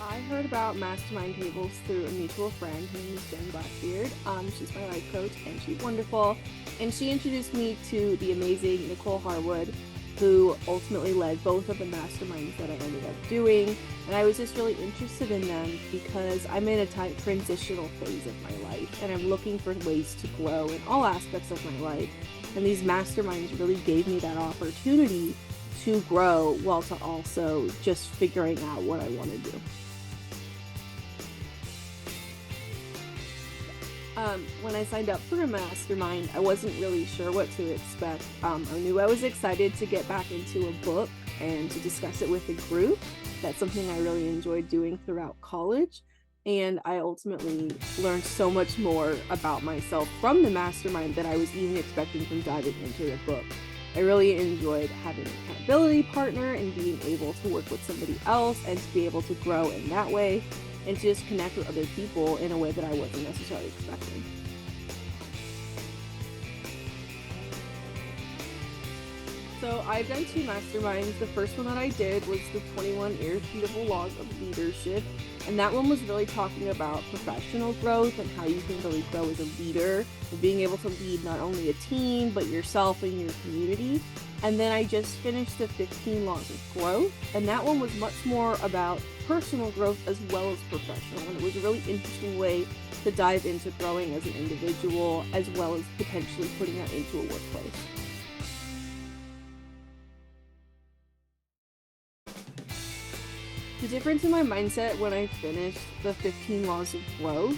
I heard about mastermind tables through a mutual friend. Her name is Jen Blackbeard. She's my life coach and she's wonderful. And she introduced me to the amazing Nicole Harwood, who ultimately led both of the masterminds that I ended up doing. And I was just really interested in them because I'm in a transitional phase of my life and I'm looking for ways to grow in all aspects of my life. And these masterminds really gave me that opportunity to grow while to also just figuring out what I want to do. When I signed up for a mastermind, I wasn't really sure what to expect. I knew I was excited to get back into a book and to discuss it with a group. That's something I really enjoyed doing throughout college. And I ultimately learned so much more about myself from the mastermind than I was even expecting from diving into the book. I really enjoyed having an accountability partner and being able to work with somebody else and to be able to grow in that way and to just connect with other people in a way that I wasn't necessarily expecting. So I've done 2 masterminds. The first one that I did was the 21 Irrefutable Laws of Leadership. And that one was really talking about professional growth and how you can really grow as a leader and being able to lead not only a team, but yourself and your community. And then I just finished the 15 Laws of Growth. And that one was much more about personal growth as well as professional. And it was a really interesting way to dive into growing as an individual, as well as potentially putting that into a workplace. The difference in my mindset when I finished the 15 Laws of Growth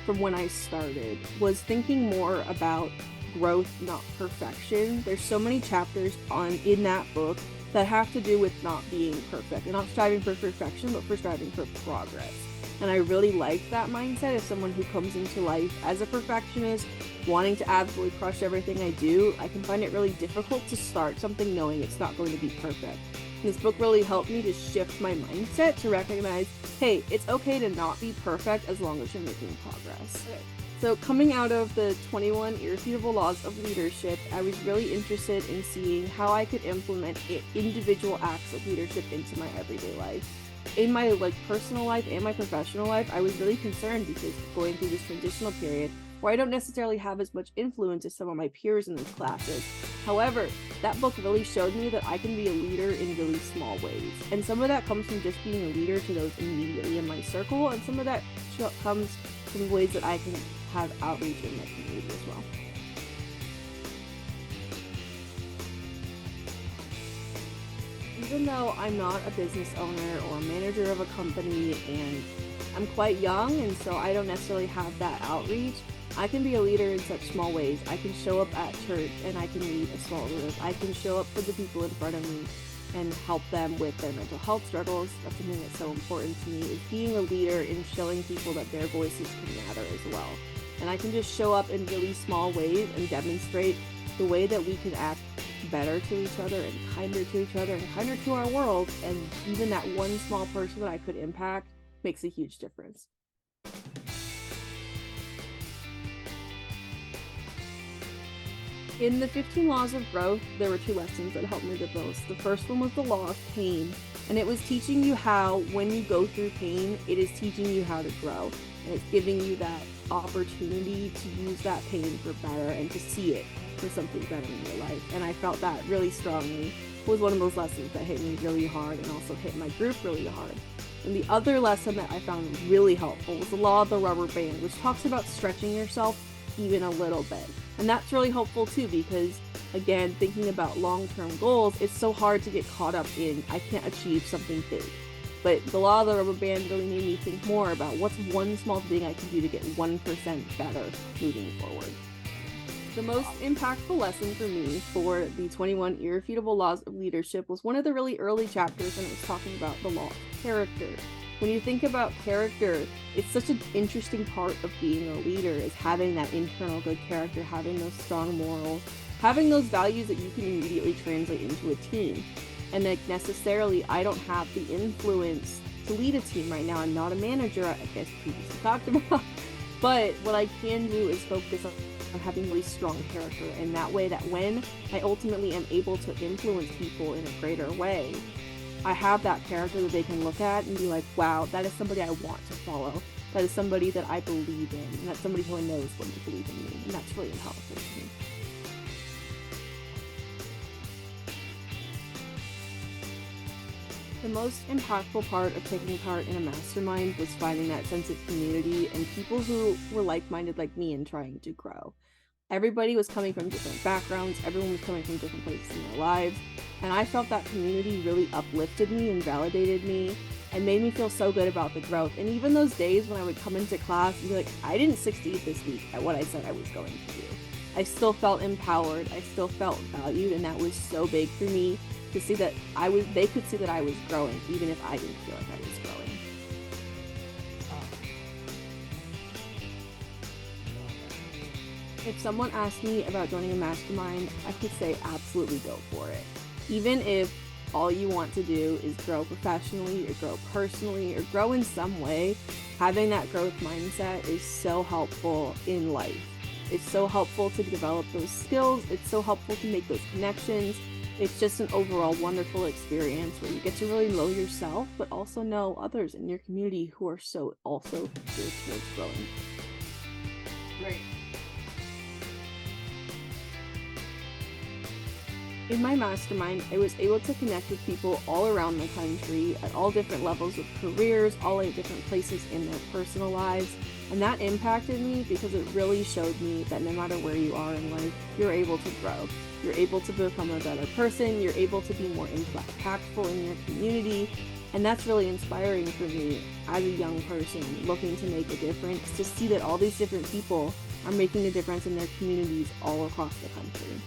from when I started was thinking more about growth, not perfection. There's so many chapters in that book that have to do with not being perfect and not striving for perfection, but for striving for progress. And I really like that mindset as someone who comes into life as a perfectionist, wanting to absolutely crush everything I do. I can find it really difficult to start something knowing it's not going to be perfect. This book really helped me to shift my mindset to recognize, hey, it's okay to not be perfect as long as you're making progress. Okay. So coming out of the 21 Irrefutable Laws of Leadership, I was really interested in seeing how I could implement individual acts of leadership into my everyday life. In my personal life and my professional life, I was really concerned because going through this transitional period where I don't necessarily have as much influence as some of my peers in these classes. However, that book really showed me that I can be a leader in really small ways. And some of that comes from just being a leader to those immediately in my circle, and some of that comes from ways that I can have outreach in my community as well. Even though I'm not a business owner or a manager of a company and I'm quite young and so I don't necessarily have that outreach, I can be a leader in such small ways. I can show up at church and I can lead a small group. I can show up for the people in front of me and help them with their mental health struggles. That's something that's so important to me, is being a leader in showing people that their voices can matter as well. And I can just show up in really small ways and demonstrate the way that we can act better to each other and kinder to each other and kinder to our world. And even that one small person that I could impact makes a huge difference. In the 15 Laws of Growth, there were 2 lessons that helped me the most. The first one was the law of pain, and it was teaching you how, when you go through pain, it is teaching you how to grow, and it's giving you that opportunity to use that pain for better and to see it for something better in your life. And I felt that really strongly. It was one of those lessons that hit me really hard and also hit my group really hard. And the other lesson that I found really helpful was the law of the rubber band, which talks about stretching yourself even a little bit. And that's really helpful too, because again, thinking about long-term goals, it's so hard to get caught up in, I can't achieve something big. But the law of the rubber band really made me think more about what's one small thing I can do to get 1% better moving forward. The most impactful lesson for me for the 21 Irrefutable Laws of Leadership was one of the really early chapters, and it was talking about the law of character. When you think about character, it's such an interesting part of being a leader, is having that internal good character, having those strong morals, having those values that you can immediately translate into a team. And necessarily, I don't have the influence to lead a team right now. I'm not a manager, I guess previously talked about. But what I can do is focus on having really strong character, and that way that when I ultimately am able to influence people in a greater way, I have that character that they can look at and be like, wow, that is somebody I want to follow. That is somebody that I believe in, and that's somebody who knows when to believe in me, and that's really powerful to me. The most impactful part of taking part in a mastermind was finding that sense of community and people who were like-minded like me and trying to grow. Everybody was coming from different backgrounds, everyone was coming from different places in their lives, and I felt that community really uplifted me and validated me and made me feel so good about the growth. And even those days when I would come into class and be like, I didn't succeed this week at what I said I was going to do, I still felt empowered, I still felt valued, and that was so big for me to see that they could see that I was growing, even if I didn't feel like I was growing. If someone asked me about joining a mastermind, I could say absolutely go for it. Even if all you want to do is grow professionally or grow personally or grow in some way, having that growth mindset is so helpful in life. It's so helpful to develop those skills. It's so helpful to make those connections. It's just an overall wonderful experience where you get to really know yourself, but also know others in your community who are so also geared towards growing. Great. In my mastermind, I was able to connect with people all around the country at all different levels of careers, all in different places in their personal lives. And that impacted me because it really showed me that no matter where you are in life, you're able to grow. You're able to become a better person. You're able to be more impactful in your community. And that's really inspiring for me as a young person looking to make a difference, to see that all these different people are making a difference in their communities all across the country.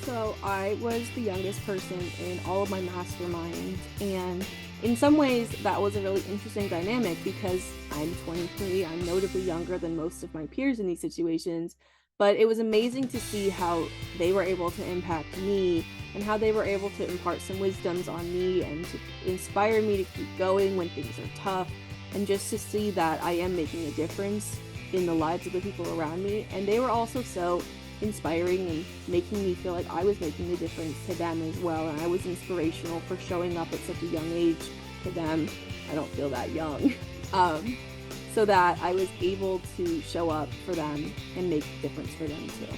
So I was the youngest person in all of my masterminds, and in some ways that was a really interesting dynamic because I'm 23, I'm notably younger than most of my peers in these situations, but it was amazing to see how they were able to impact me and how they were able to impart some wisdoms on me and to inspire me to keep going when things are tough, and just to see that I am making a difference in the lives of the people around me. And they were also so inspiring and making me feel like I was making a difference to them as well, and I was inspirational for showing up at such a young age to them. I don't feel that young. So that I was able to show up for them and make a difference for them too.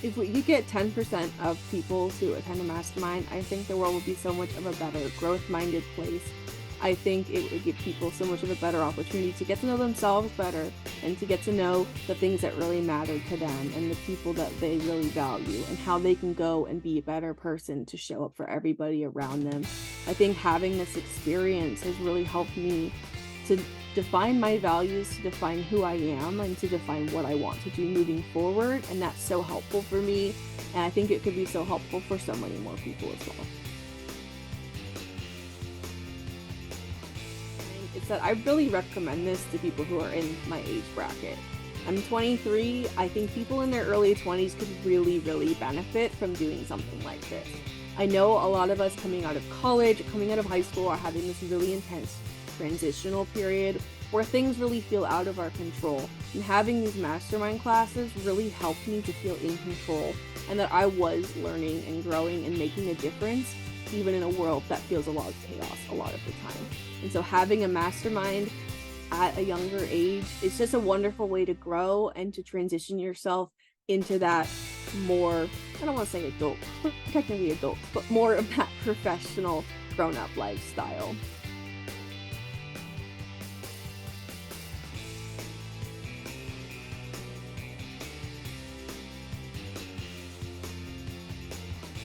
If we could get 10% of people to attend a mastermind, I think the world would be so much of a better, growth-minded place. I think it would give people so much of a better opportunity to get to know themselves better and to get to know the things that really matter to them and the people that they really value and how they can go and be a better person to show up for everybody around them. I think having this experience has really helped me to define my values, to define who I am, and to define what I want to do moving forward. And that's so helpful for me. And I think it could be so helpful for so many more people as well. It's that I really recommend this to people who are in my age bracket. I'm 23. I think people in their early 20s could really, really benefit from doing something like this. I know a lot of us coming out of college, coming out of high school, are having this really intense transitional period where things really feel out of our control. And having these mastermind classes really helped me to feel in control and that I was learning and growing and making a difference, even in a world that feels a lot of chaos a lot of the time. And so having a mastermind at a younger age is just a wonderful way to grow and to transition yourself into that more, I don't want to say adult, technically adult, but more of that professional grown-up lifestyle.